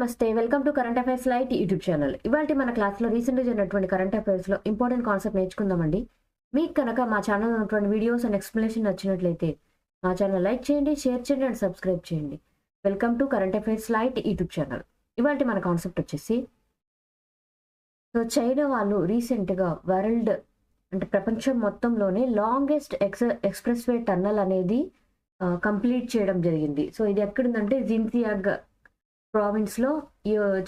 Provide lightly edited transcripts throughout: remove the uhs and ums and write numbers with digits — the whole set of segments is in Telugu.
నమస్తే welcome to current affairs light YouTube channel. ఇవాళ మన క్లాస్లో రీసెంట్గా జరిగినటువంటి కరెంట్ అఫైర్స్లో ఇంపార్టెంట్ కాన్సెప్ట్ నేర్చుకుందామండి. మీకు కనుక మా ఛానల్ ఉన్నటువంటి వీడియోస్ అండ్ ఎక్స్ప్లెనేషన్ నచ్చినట్లయితే మా ఛానల్ లైక్ చేయండి, షేర్ చేయండి అండ్ సబ్స్క్రైబ్ చేయండి. Welcome to current affairs light YouTube channel. ఇవాళ మన కాన్సెప్ట్ వచ్చేసి చైనా వాళ్ళు రీసెంట్గా వరల్డ్ అంటే ప్రపంచం మొత్తంలోనే లాంగెస్ట్ ఎక్స్ప్రెస్ వే టన్నల్ అనేది కంప్లీట్ చేయడం జరిగింది. సో ఇది ఎక్కడుందంటే జిన్జియాంగ్ ప్రావిన్స్లో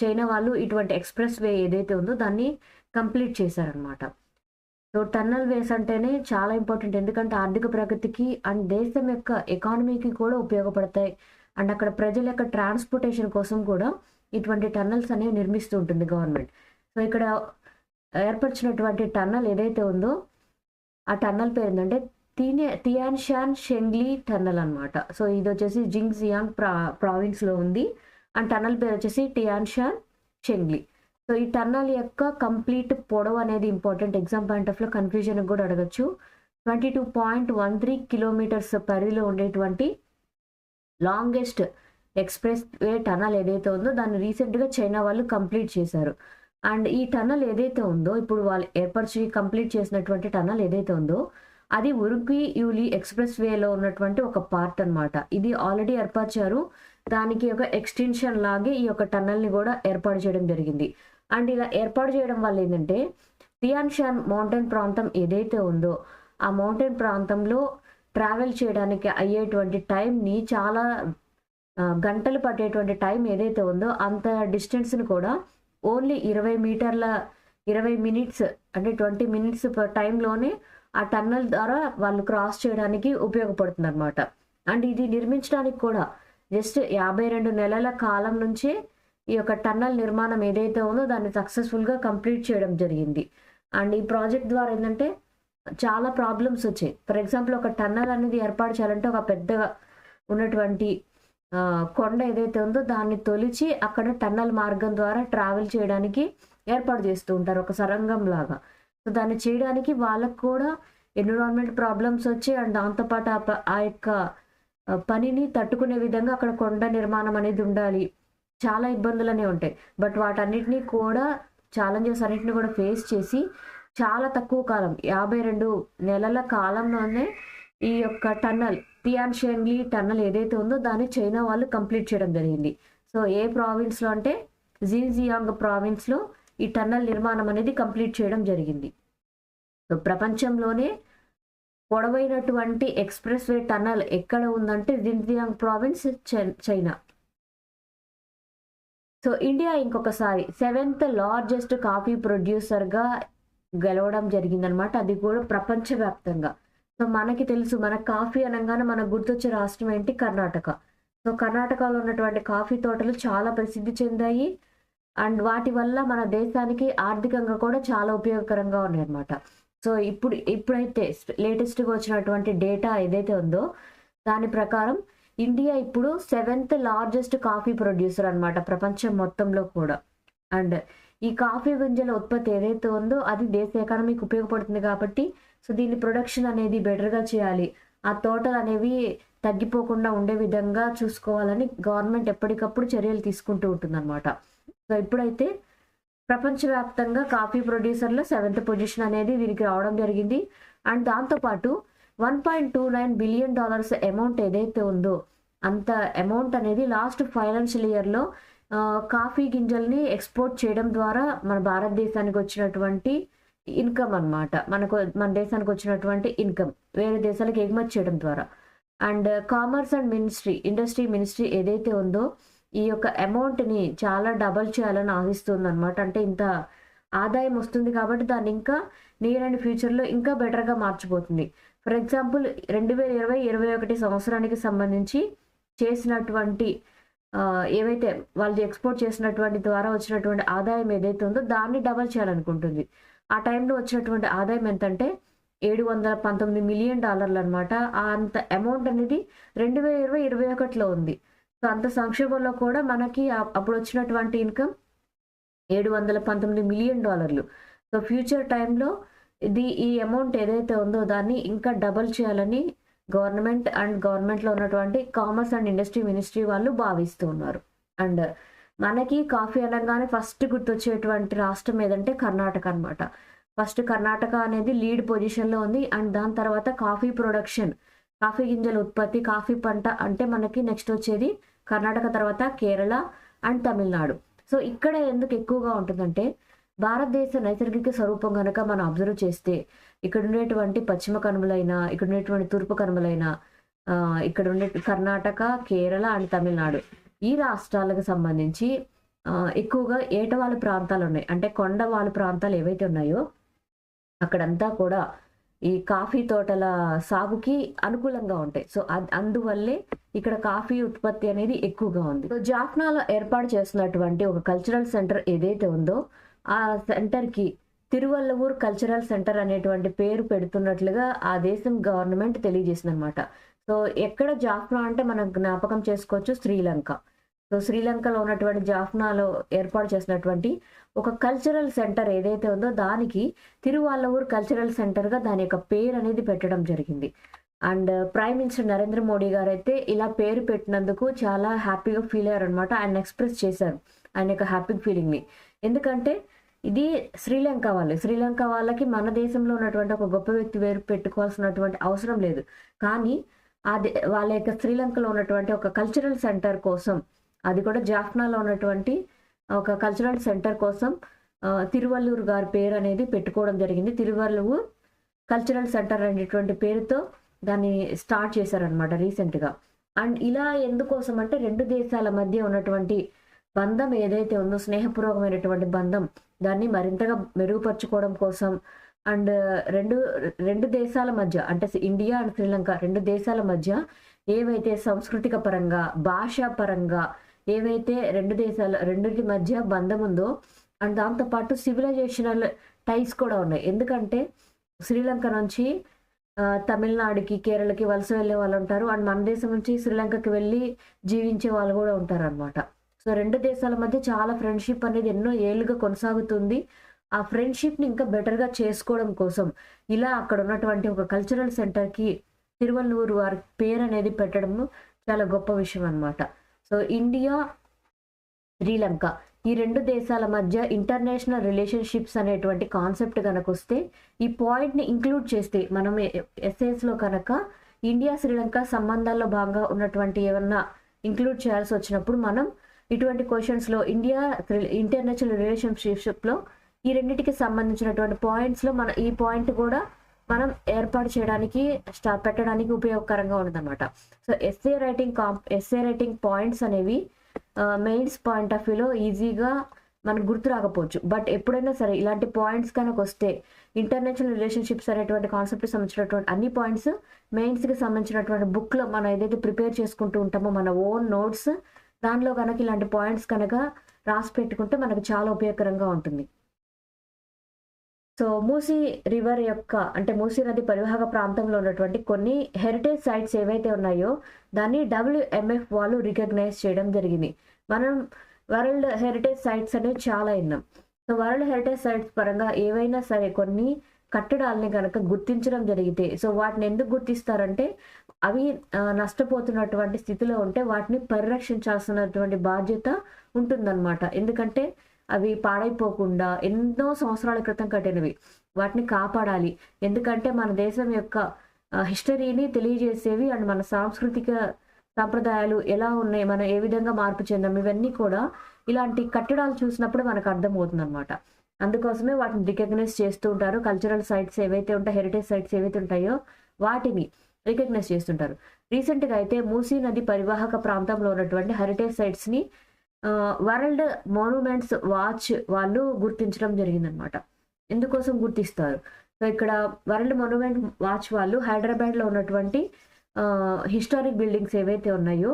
చైనా వాళ్ళు ఇటువంటి ఎక్స్ప్రెస్ వే ఏదైతే ఉందో దాన్ని కంప్లీట్ చేశారనమాట. సో టన్నల్ వేస్ అంటేనే చాలా ఇంపార్టెంట్, ఎందుకంటే ఆర్థిక ప్రగతికి అండ్ దేశం యొక్క ఎకానమీకి కూడా ఉపయోగపడతాయి. అండ్ అక్కడ ప్రజల యొక్క ట్రాన్స్పోర్టేషన్ కోసం కూడా ఇటువంటి టన్నల్స్ అనేవి నిర్మిస్తూ ఉంటుంది గవర్నమెంట్. సో ఇక్కడ ఏర్పరిచినటువంటి టన్నల్ ఏదైతే ఉందో ఆ టన్నల్ పేరు ఏంటంటే తియాన్షాన్ షెంగ్లీ టన్నల్ అనమాట. సో ఇది వచ్చేసి జిన్జియాంగ్ ప్రావిన్స్లో ఉంది. అండ్ టన్నల్ పేరు వచ్చేసి టియాన్షాన్ షెంగ్లీ. సో ఈ టన్నల్ యొక్క కంప్లీట్ పొడవు అనేది ఇంపార్టెంట్, ఎగ్జామ్ పాయింట్ ఆఫ్ లో కన్ఫ్యూజన్ కూడా అడగచ్చు. 22.13 కిలోమీటర్స్ పరిధిలో ఉండేటువంటి లాంగెస్ట్ ఎక్స్ప్రెస్ వే టన్నల్ ఏదైతే ఉందో దాన్ని రీసెంట్గా చైనా వాళ్ళు కంప్లీట్ చేశారు. అండ్ ఈ టన్నల్ ఏదైతే ఉందో ఇప్పుడు వాళ్ళు ఏర్పరిచి కంప్లీట్ చేసినటువంటి టన్నల్ ఏదైతే ఉందో అది ఉరుగ్వి యూలి ఎక్స్ప్రెస్ వేలో ఉన్నటువంటి ఒక పార్ట్ అనమాట. ఇది ఆల్రెడీ ఏర్పరిచారు, దానికి ఒక ఎక్స్టెన్షన్ లాగే ఈ యొక్క టన్నల్ని కూడా ఏర్పాటు చేయడం జరిగింది. అండ్ ఇలా ఏర్పాటు చేయడం వల్ల ఏంటంటే తియాన్షాన్ మౌంటైన్ ప్రాంతం ఏదైతే ఉందో ఆ మౌంటైన్ ప్రాంతంలో ట్రావెల్ చేయడానికి అయ్యేటువంటి టైంని చాలా గంటలు పట్టేటువంటి టైం ఏదైతే ఉందో అంత డిస్టెన్స్ని కూడా ఓన్లీ 20 మినిట్స్ అంటే 20 మినిట్స్ టైంలోనే ఆ టన్నల్ ద్వారా వాళ్ళు క్రాస్ చేయడానికి ఉపయోగపడుతుంది అనమాట. అండ్ ఇది నిర్మించడానికి కూడా జస్ట్ 52 నెలల కాలం నుంచే ఈ యొక్క టన్నల్ నిర్మాణం ఏదైతే ఉందో దాన్ని సక్సెస్ఫుల్గా కంప్లీట్ చేయడం జరిగింది. అండ్ ఈ ప్రాజెక్ట్ ద్వారా ఏంటంటే చాలా ప్రాబ్లమ్స్ వచ్చాయి. ఫర్ ఎగ్జాంపుల్ ఒక టన్నల్ అనేది ఏర్పాటు చేయాలంటే ఒక పెద్దగా ఉన్నటువంటి కొండ ఏదైతే ఉందో దాన్ని తొలిచి అక్కడ టన్నల్ మార్గం ద్వారా ట్రావెల్ చేయడానికి ఏర్పాటు చేస్తూ ఉంటారు, ఒక సరంగం లాగా. సో దాన్ని చేయడానికి వాళ్ళకు కూడా ఎన్విరాన్మెంట్ ప్రాబ్లమ్స్ వచ్చి అండ్ దాంతోపాటు ఆ యొక్క పనిని తట్టుకునే విధంగా అక్కడ కొండ నిర్మాణం అనేది ఉండాలి, చాలా ఇబ్బందులనే ఉంటాయి. బట్ వాటన్నిటినీ కూడా ఛాలెంజెస్ అన్నిటిని కూడా ఫేస్ చేసి చాలా తక్కువ కాలం 52 నెలల కాలంలోనే ఈ యొక్క టన్నల్ తియాన్షాంగ్లీ టన్నల్ ఏదైతే ఉందో దాన్ని చైనా వాళ్ళు కంప్లీట్ చేయడం జరిగింది. సో ఏ ప్రావిన్స్లో అంటే జిన్జియాంగ్ ప్రావిన్స్లో ఈ టన్నల్ నిర్మాణం అనేది కంప్లీట్ చేయడం జరిగింది. సో ప్రపంచంలోనే పొడవైనటువంటి ఎక్స్ప్రెస్ వే టన్నల్ ఎక్కడ ఉందంటే Xinjiang province, China. So India ఇంకొకసారి 7th లార్జెస్ట్ కాఫీ ప్రొడ్యూసర్గా గెలవడం జరిగిందనమాట, అది కూడా ప్రపంచవ్యాప్తంగా. సో మనకి తెలుసు, మన కాఫీ అనగానే మనకు గుర్తొచ్చే రాష్ట్రం ఏంటి? కర్ణాటక. సో కర్ణాటకలో ఉన్నటువంటి కాఫీ తోటలు చాలా ప్రసిద్ధి చెందాయి అండ్ వాటి వల్ల మన దేశానికి ఆర్థికంగా కూడా చాలా ఉపయోగకరంగా ఉన్నాయన్నమాట. సో ఇప్పుడైతే లేటెస్ట్గా వచ్చినటువంటి డేటా ఏదైతే ఉందో దాని ప్రకారం ఇండియా ఇప్పుడు 7th లార్జెస్ట్ కాఫీ ప్రొడ్యూసర్ అనమాట ప్రపంచం మొత్తంలో కూడా. అండ్ ఈ కాఫీ గింజల ఉత్పత్తి ఏదైతే ఉందో అది దేశ ఎకానమీకి ఉపయోగపడుతుంది కాబట్టి సో దీని ప్రొడక్షన్ అనేది బెటర్గా చేయాలి, ఆ తోటలు అనేవి తగ్గిపోకుండా ఉండే విధంగా చూసుకోవాలని గవర్నమెంట్ ఎప్పటికప్పుడు చర్యలు తీసుకుంటూ ఉంటుంది అనమాట. సో ఇప్పుడైతే ప్రపంచవ్యాప్తంగా కాఫీ ప్రొడ్యూసర్లో 7th పొజిషన్ అనేది దీనికి రావడం జరిగింది. అండ్ దాంతోపాటు $1.29 బిలియన్ అమౌంట్ ఏదైతే ఉందో అంత అమౌంట్ అనేది లాస్ట్ ఫైనాన్షియల్ ఇయర్లో కాఫీ గింజల్ని ఎక్స్పోర్ట్ చేయడం ద్వారా మన భారతదేశానికి వచ్చినటువంటి ఇన్కమ్ అనమాట, మన దేశానికి వచ్చినటువంటి ఇన్కమ్ వేరే దేశాలకు ఎగుమతి చేయడం ద్వారా. And commerce and industry ministry ఏదైతే ఉందో ఈ యొక్క అమౌంట్ని చాలా డబల్ చేయాలని ఆశిస్తుంది అనమాట. అంటే ఇంత ఆదాయం వస్తుంది కాబట్టి దాన్ని ఇంకా నియర్ అండ్ ఫ్యూచర్లో ఇంకా బెటర్గా మార్చిపోతుంది. ఫర్ ఎగ్జాంపుల్ 2020-21 సంవత్సరానికి సంబంధించి చేసినటువంటి ఏవైతే వాళ్ళు ఎక్స్పోర్ట్ చేసినటువంటి ద్వారా వచ్చినటువంటి ఆదాయం ఏదైతే ఉందో దాన్ని డబల్ చేయాలనుకుంటుంది. ఆ టైంలో వచ్చినటువంటి ఆదాయం ఎంతంటే $719 మిలియన్ అనమాట. అంత అమౌంట్ అనేది 2020-21లో ఉంది. సో అంత సంక్షోభంలో కూడా మనకి అప్పుడు వచ్చినటువంటి ఇన్కమ్ $719 మిలియన్. సో ఫ్యూచర్ టైంలో ఈ అమౌంట్ ఏదైతే ఉందో దాన్ని ఇంకా డబల్ చేయాలని గవర్నమెంట్లో ఉన్నటువంటి కామర్స్ అండ్ ఇండస్ట్రీ మినిస్ట్రీ వాళ్ళు భావిస్తూ ఉన్నారు. అండ్ మనకి కాఫీ అనగానే ఫస్ట్ గుర్తొచ్చేటువంటి రాష్ట్రం ఏదంటే కర్ణాటక అనమాట. ఫస్ట్ కర్ణాటక అనేది లీడ్ పొజిషన్‌లో ఉంది. అండ్ దాని తర్వాత కాఫీ ప్రొడక్షన్, కాఫీ గింజల ఉత్పత్తి, కాఫీ పంట అంటే మనకి నెక్స్ట్ వచ్చేది కర్ణాటక తర్వాత కేరళ అండ్ తమిళనాడు. సో, ఇక్కడ ఎందుకు ఎక్కువగా ఉంటుందంటే, భారతదేశ నైసర్గిక స్వరూపం గనక మనం అబ్జర్వ్ చేస్తే, ఇక్కడ ఉండేటువంటి పశ్చిమ కనుమలైన, ఇక్కడ ఉండేటువంటి తూర్పు కనుమలైన, ఇక్కడ ఉండే కర్ణాటక, కేరళ అండ్ తమిళనాడు. ఈ రాష్ట్రాలకు సంబంధించి ఎక్కువగా ఏటవాలు ప్రాంతాలున్నాయి. అంటే కొండవాలు ప్రాంతాలు ఏవైతే ఉన్నాయో, అక్కడంతా కూడా ఈ కాఫీ తోటల సాగుకి అనుకూలంగా ఉంటాయి. సో, అందువల్లే ఇక్కడ కాఫీ ఉత్పత్తి అనేది ఎక్కువగా ఉంది. సో, జాఫ్నాలో ఏర్పాటు చేస్తున్నటువంటి ఒక కల్చరల్ సెంటర్ ఏదైతే ఉందో, ఆ సెంటర్‌కి తిరువల్లవూర్ కల్చరల్ సెంటర్ అనేటువంటి పేరు పెడుతున్నట్లుగా ఆ దేశం గవర్నమెంట్ తెలియజేసిందనమాట. సో, ఎక్కడ జాఫ్నా అంటే మనం జ్ఞాపకం చేసుకోవచ్చు శ్రీలంక. సో, శ్రీలంకలో ఉన్నటువంటి జాఫ్నాలో ఏర్పాటు చేసినటువంటి ఒక కల్చరల్ సెంటర్ ఏదైతే ఉందో, దానికి తిరువల్లవూర్ కల్చరల్ సెంటర్‌గా దాని యొక్క పేరు అనేది పెట్టడం జరిగింది. And prime minister Narendra Modi గారైతే ఇలా పేరు పెట్టినందుకు చాలా హ్యాపీగా ఫీల్ అయ్యారనమాట. ఆయన ఎక్స్‌ప్రెస్ చేశారు ఆయన యొక్క హ్యాపీ ఫీలింగ్‌ని. ఎందుకంటే ఇది శ్రీలంక వాళ్ళకి మన దేశంలో ఉన్నటువంటి ఒక గొప్ప వ్యక్తి పేరు పెట్టుకోవాల్సినటువంటి అవసరం లేదు. కానీ వాళ్ళ యొక్క శ్రీలంకలో ఉన్నటువంటి ఒక కల్చరల్ సెంటర్ కోసం, అది కూడా జాఫ్నాలో ఉన్నటువంటి ఒక కల్చరల్ సెంటర్ కోసం తిరువల్లూర్ గారి పేరు అనేది పెట్టుకోవడం జరిగింది. తిరువల్లూర్ కల్చరల్ సెంటర్ అనేటువంటి పేరుతో దాన్ని స్టార్ట్ చేశారనమాట రీసెంట్‌గా. అండ్ ఇలా ఎందుకోసం అంటే, 2 దేశాల మధ్య ఉన్నటువంటి బంధం ఏదైతే ఉందో, స్నేహపూర్వకమైనటువంటి బంధం, దాన్ని మరింతగా మెరుగుపరుచుకోవడం కోసం అండ్ రెండు దేశాల మధ్య అంటే ఇండియా అండ్ శ్రీలంక 2 దేశాల మధ్య ఏవైతే సాంస్కృతిక పరంగా, భాషా పరంగా ఏవైతే రెండిటి మధ్య బంధం ఉందో, అండ్ దాంతో పాటు సివిలైజేషనల్ టైస్ కూడా ఉన్నాయి. ఎందుకంటే శ్రీలంక నుంచి తమిళనాడుకి, కేరళకి వలస వెళ్ళే వాళ్ళు ఉంటారు. అండ్ మన దేశం నుంచి శ్రీలంకకి వెళ్ళి జీవించే వాళ్ళు కూడా ఉంటారనమాట. సో, 2 దేశాల మధ్య చాలా ఫ్రెండ్‌షిప్ అనేది ఎన్నో ఏళ్లుగా కొనసాగుతుంది. ఆ ఫ్రెండ్‌షిప్‌ని ఇంకా బెటర్‌గా చేసుకోవడం కోసం ఇలా అక్కడ ఉన్నటువంటి ఒక కల్చరల్ సెంటర్‌కి తిరువల్లూర్ వారి పేరు అనేది పెట్టడము చాలా గొప్ప విషయం అనమాట. సో, ఇండియా, శ్రీలంక ఈ 2 దేశాల మధ్య ఇంటర్నేషనల్ రిలేషన్‌షిప్స్ అనేటువంటి కాన్సెప్ట్ గనకొస్తే, ఈ పాయింట్‌ని ఇంక్లూడ్ చేస్తే మనం ఎస్ఏస్‌లో కనుక ఇండియా, శ్రీలంక సంబంధాల్లో భాగంగా ఉన్నటువంటి ఏమన్నా ఇంక్లూడ్ చేయాల్సి వచ్చినప్పుడు, మనం ఇటువంటి క్వెషన్స్‌లో ఇంటర్నేషనల్ రిలేషన్‌షిప్స్‌లో ఈ రెండిటికి సంబంధించినటువంటి పాయింట్స్‌లో ఈ పాయింట్ కూడా మనం ఏర్పాటు చేయడానికి పెట్టడానికి ఉపయోగకరంగా ఉంటుందన్నమాట. సో, ఎస్ఏ రైటింగ్ పాయింట్స్ అనేవి మెయిన్స్ పాయింట్ ఆఫ్ వ్యూలో ఈజీగా మనకు గుర్తు రాకపోవచ్చు. బట్ ఎప్పుడైనా సరే ఇలాంటి పాయింట్స్ కనుక వస్తే, ఇంటర్నేషనల్ రిలేషన్‌షిప్స్ అనేటువంటి కాన్సెప్ట్‌కి సంబంధించినటువంటి అన్ని పాయింట్స్ మెయిన్స్‌కి సంబంధించినటువంటి బుక్‌లో మనం ఏదైతే ప్రిపేర్ చేసుకుంటూ ఉంటామో మన ఓన్ నోట్స్, దానిలో కనుక ఇలాంటి పాయింట్స్ కనుక రాసి పెట్టుకుంటే మనకు చాలా ఉపయోగకరంగా ఉంటుంది. సో, మూసీ రివర్ యొక్క అంటే మూసీ నది పరివాహక ప్రాంతంలో ఉన్నటువంటి కొన్ని హెరిటేజ్ సైట్స్ ఏవైతే ఉన్నాయో, దాన్ని WMF వాళ్ళు రికగ్నైజ్ చేయడం జరిగింది. మనం వరల్డ్ హెరిటేజ్ సైట్స్ అనేవి చాలా విన్నాం. సో, వరల్డ్ హెరిటేజ్ సైట్స్ పరంగా ఏవైనా సరే కొన్ని కట్టడాలని కనుక గుర్తించడం జరిగితే, సో వాటిని ఎందుకు గుర్తిస్తారంటే, అవి నష్టపోతున్నటువంటి స్థితిలో ఉంటే వాటిని పరిరక్షించాల్సినటువంటి బాధ్యత ఉంటుందన్నమాట. ఎందుకంటే అవి పాడైపోకుండా ఎన్నో సంవత్సరాల క్రితం కట్టినవి, వాటిని కాపాడాలి. ఎందుకంటే మన దేశం యొక్క హిస్టరీని తెలియజేసేవి అండ్ మన సాంస్కృతిక సాంప్రదాయాలు ఎలా ఉన్నాయి, మనం ఏ విధంగా మార్పు చెందాం, ఇవన్నీ కూడా ఇలాంటి కట్టడాలు చూసినప్పుడు మనకు అర్థమవుతుందన్నమాట. అందుకోసమే వాటిని రికగ్నైజ్ చేస్తూ ఉంటారు. కల్చరల్ సైట్స్ ఏవైతే ఉంటాయో, హెరిటేజ్ సైట్స్ ఏవైతే ఉంటాయో వాటిని రికగ్నైజ్ చేస్తుంటారు. రీసెంట్‌గా అయితే మూసీ నది పరివాహక ప్రాంతంలో ఉన్నటువంటి హెరిటేజ్ సైట్స్‌ని వరల్డ్ మాన్యుమెంట్స్ వాచ్ వాళ్ళు గుర్తించడం జరిగిందనమాట. ఎందుకోసం గుర్తిస్తారు? సో, ఇక్కడ వరల్డ్ మాన్యుమెంట్ వాచ్ వాళ్ళు హైదరాబాద్‌లో ఉన్నటువంటి హిస్టారిక్ బిల్డింగ్స్ ఏవైతే ఉన్నాయో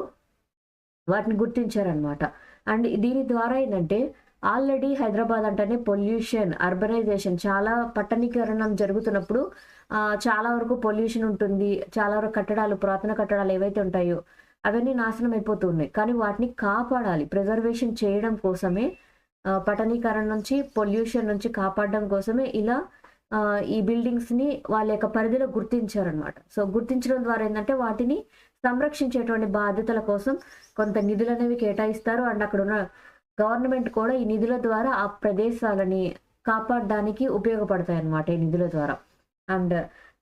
వాటిని గుర్తించారనమాట. అండ్ దీని ద్వారా ఏంటంటే, ఆల్రెడీ హైదరాబాద్ అంటేనే పొల్యూషన్, అర్బనైజేషన్, చాలా పట్టణీకరణం జరుగుతున్నప్పుడు చాలా వరకు పొల్యూషన్ ఉంటుంది. చాలా వరకు కట్టడాలు, పురాతన కట్టడాలు ఏవైతే ఉంటాయో అవన్నీ నాశనం అయిపోతూ ఉన్నాయి. కానీ వాటిని కాపాడాలి, ప్రిజర్వేషన్ చేయడం కోసమే, పట్టణీకరణ నుంచి, పొల్యూషన్ నుంచి కాపాడడం కోసమే ఇలా ఈ బిల్డింగ్స్‌ని వాళ్ళ యొక్క పరిధిలో గుర్తించారనమాట. సో, గుర్తించడం ద్వారా ఏంటంటే, వాటిని సంరక్షించేటువంటి బాధ్యతల కోసం కొంత నిధులనేవి కేటాయిస్తారు. అండ్ అక్కడున్న గవర్నమెంట్ కూడా ఈ నిధుల ద్వారా ఆ ప్రదేశాలని కాపాడడానికి ఉపయోగపడతాయి అన్నమాట ఈ నిధుల ద్వారా. అండ్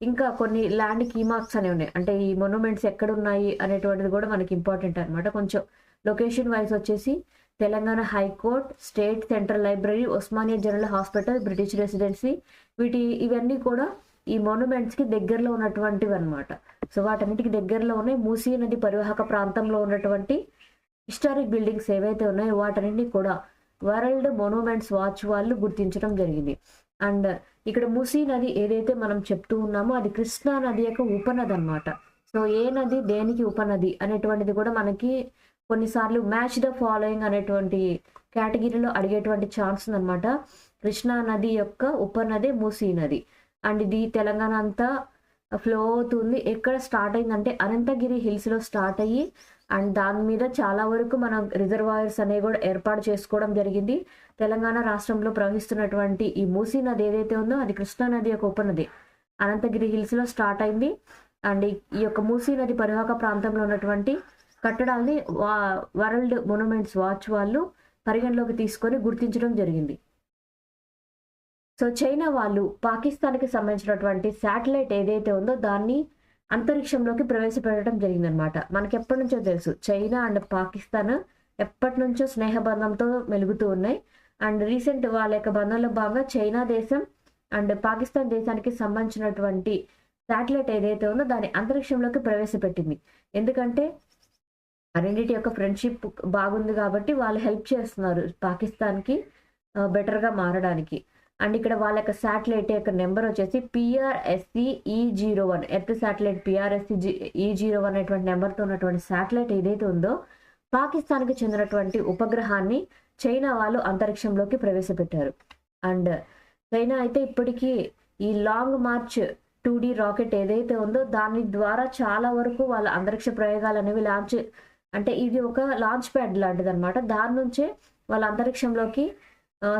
ఇంకా కొన్ని ల్యాండ్ కీమార్క్స్ అనేవి ఉన్నాయి. అంటే ఈ మొన్యుమెంట్స్ ఎక్కడున్నాయి అనేటువంటిది కూడా మనకి ఇంపార్టెంట్ అనమాట. కొంచెం లొకేషన్ వైజ్ వచ్చేసి Telangana high court, state central library, Osmania general hospital, British residency, ఇవన్నీ కూడా ఈ మొన్యుమెంట్స్కి దగ్గరలో ఉన్నటువంటివి అనమాట. సో వాటన్నిటికి దగ్గరలో ఉన్నాయి. మూసీ నది పరివాహక ప్రాంతంలో ఉన్నటువంటి హిస్టారిక్ బిల్డింగ్స్ ఏవైతే ఉన్నాయో వాటన్నిటిని కూడా వరల్డ్ మొన్యుమెంట్స్ వాచ్ వాళ్ళు గుర్తించడం జరిగింది. అండ్ ఇక్కడ మూసీ నది ఏదైతే మనం చెప్తూ ఉన్నామో అది కృష్ణా నది యొక్క ఉపనది అనమాట. సో ఏ నది దేనికి ఉపనది అనేటువంటిది కూడా మనకి కొన్నిసార్లు మ్యాచ్ ద ఫాలోయింగ్ అనేటువంటి కేటగిరీలో అడిగేటువంటి ఛాన్స్ ఉందన్నమాట. కృష్ణా నది యొక్క ఉపనది మూసీ నది. అండ్ ఇది తెలంగాణ అంతా ఫ్లో అవుతుంది. ఎక్కడ స్టార్ట్ అయిందంటే అనంతగిరి హిల్స్లో స్టార్ట్ అయ్యి అండ్ దాని మీద చాలా వరకు మనం రిజర్వాయర్స్ అనేవి కూడా ఏర్పాటు చేసుకోవడం జరిగింది. తెలంగాణ రాష్ట్రంలో ప్రవహిస్తున్నటువంటి ఈ మూసీ నది ఏదైతే ఉందో అది కృష్ణా నది యొక్క ఉపనది. అనంతగిరి హిల్స్లో స్టార్ట్ అయింది. అండ్ ఈ యొక్క మూసీ నది పరివాహక ప్రాంతంలో ఉన్నటువంటి కట్టడాల్ని వరల్డ్ మొన్యుమెంట్స్ వాచ్ వాళ్ళు పరిగణలోకి తీసుకొని గుర్తించడం జరిగింది. సో చైనా వాళ్ళు పాకిస్తాన్కి సంబంధించినటువంటి శాటిలైట్ ఏదైతే ఉందో దాన్ని అంతరిక్షంలోకి ప్రవేశపెట్టడం జరిగిందనమాట. మనకి ఎప్పటి నుంచో తెలుసు చైనా అండ్ పాకిస్తాన్ ఎప్పటి నుంచో స్నేహబంధంతో మెలుగుతూ ఉన్నాయి. అండ్ రీసెంట్ వాళ్ళ యొక్క బంధంలో భాగంగా చైనా దేశం అండ్ పాకిస్తాన్ దేశానికి సంబంధించినటువంటి శాటిలైట్ ఏదైతే ఉందో దాన్ని అంతరిక్షంలోకి ప్రవేశపెట్టింది. ఎందుకంటే రెండింటి యొక్క ఫ్రెండ్షిప్ బాగుంది కాబట్టి వాళ్ళు హెల్ప్ చేస్తున్నారు పాకిస్తాన్కి బెటర్గా మారడానికి. అండ్ ఇక్కడ వాళ్ళ యొక్క శాటిలైట్ యొక్క నెంబర్ వచ్చేసి PRSE-E01 ఎర్త్ శాటిలైట్ PRSE-E01 అనేటువంటి నెంబర్తో ఉన్నటువంటి శాటిలైట్ ఏదైతే ఉందో పాకిస్తాన్కి చెందినటువంటి ఉపగ్రహాన్ని చైనా వాళ్ళు అంతరిక్షంలోకి ప్రవేశపెట్టారు. అండ్ చైనా అయితే ఇప్పటికీ ఈ లాంగ్ మార్చ్ 2D రాకెట్ ఏదైతే ఉందో దాని ద్వారా చాలా వరకు వాళ్ళ అంతరిక్ష ప్రయోగాలు అనేవి అంటే ఇది ఒక లాంచ్ ప్యాడ్ లాంటిది అనమాట. దాని నుంచే వాళ్ళ అంతరిక్షంలోకి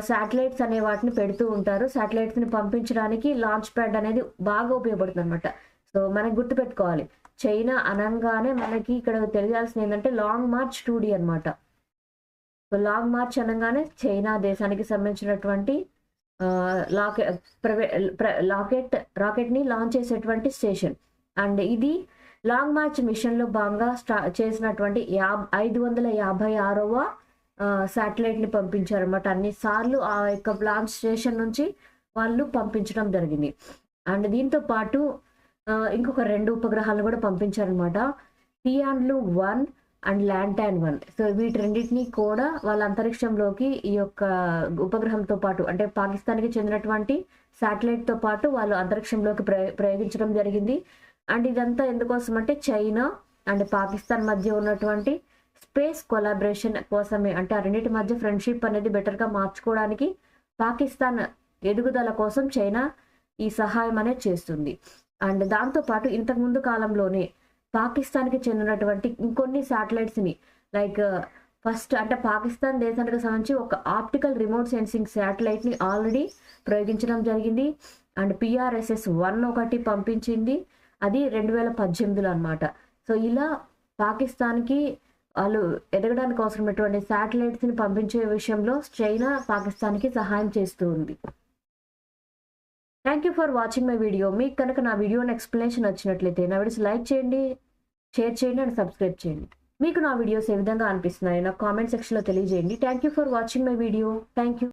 శాటిలైట్స్ అనే వాటిని పెడుతూ ఉంటారు. శాటిలైట్స్ని పంపించడానికి లాంచ్ ప్యాడ్ అనేది బాగా ఉపయోగపడుతుంది అనమాట. సో మనకు గుర్తుపెట్టుకోవాలి చైనా అనగానే మనకి ఇక్కడ తెలియాల్సింది ఏంటంటే లాంగ్ మార్చ్ 2D అనమాట. సో లాంగ్ మార్చ్ అనగానే చైనా దేశానికి సంబంధించినటువంటి రాకెట్ని లాంచ్ చేసేటువంటి స్టేషన్. అండ్ ఇది లాంగ్ మార్చ్ మిషన్లో భాగంగా చేసినటువంటి 556వ శాటిలైట్ని పంపించారన్నమాట. అన్నిసార్లు ఆ యొక్క లాంచ్ స్టేషన్ నుంచి వాళ్ళు పంపించడం జరిగింది. అండ్ దీంతో పాటు ఇంకొక 2 ఉపగ్రహాలను కూడా పంపించారనమాట. టియాన్లు-1 అండ్ ల్యాంటాన్-1. సో వీటి రెండింటినీ కూడా వాళ్ళ అంతరిక్షంలోకి ఈ యొక్క ఉపగ్రహంతో పాటు అంటే పాకిస్తాన్కి చెందినటువంటి శాటిలైట్తో పాటు వాళ్ళు అంతరిక్షంలోకి ప్రయోగించడం జరిగింది. అండ్ ఇదంతా ఎందుకోసం అంటే చైనా అండ్ పాకిస్తాన్ మధ్య ఉన్నటువంటి స్పేస్ కొలాబరేషన్ కోసమే. అంటే ఆ రెండింటి మధ్య ఫ్రెండ్షిప్ అనేది బెటర్గా మార్చుకోవడానికి పాకిస్తాన్ ఎదుగుదల కోసం చైనా ఈ సహాయం అనేది చేస్తుంది. అండ్ దాంతోపాటు ఇంతకుముందు కాలంలోనే పాకిస్తాన్కి చెందినటువంటి ఇంకొన్ని శాటిలైట్స్ని లైక్ ఫస్ట్ అంటే పాకిస్తాన్ దేశానికి సంబంధించి ఒక ఆప్టికల్ రిమోట్ సెన్సింగ్ శాటిలైట్ని ఆల్రెడీ ప్రయోగించడం జరిగింది. అండ్ PRSS-1 ఒకటి పంపించింది. అది 2018లో అనమాట. సో ఇలా పాకిస్తాన్కి వాళ్ళు ఎదగడానికి అవసరమైనటువంటి శాటిలైట్స్ని పంపించే విషయంలో చైనా పాకిస్తాన్కి సహాయం చేస్తూ ఉంది. Thank you for watching my video. మీకు కనుక నా వీడియోని ఎక్స్ప్లెనేషన్ వచ్చినట్లయితే నా వీడియోస్ లైక్ చేయండి, షేర్ చేయండి అండ్ సబ్స్క్రైబ్ చేయండి. మీకు నా వీడియోస్ ఏ విధంగా అనిపిస్తున్నాయి నాకు కామెంట్ సెక్షన్లో తెలియజేయండి. Thank you for watching my video. Thank you.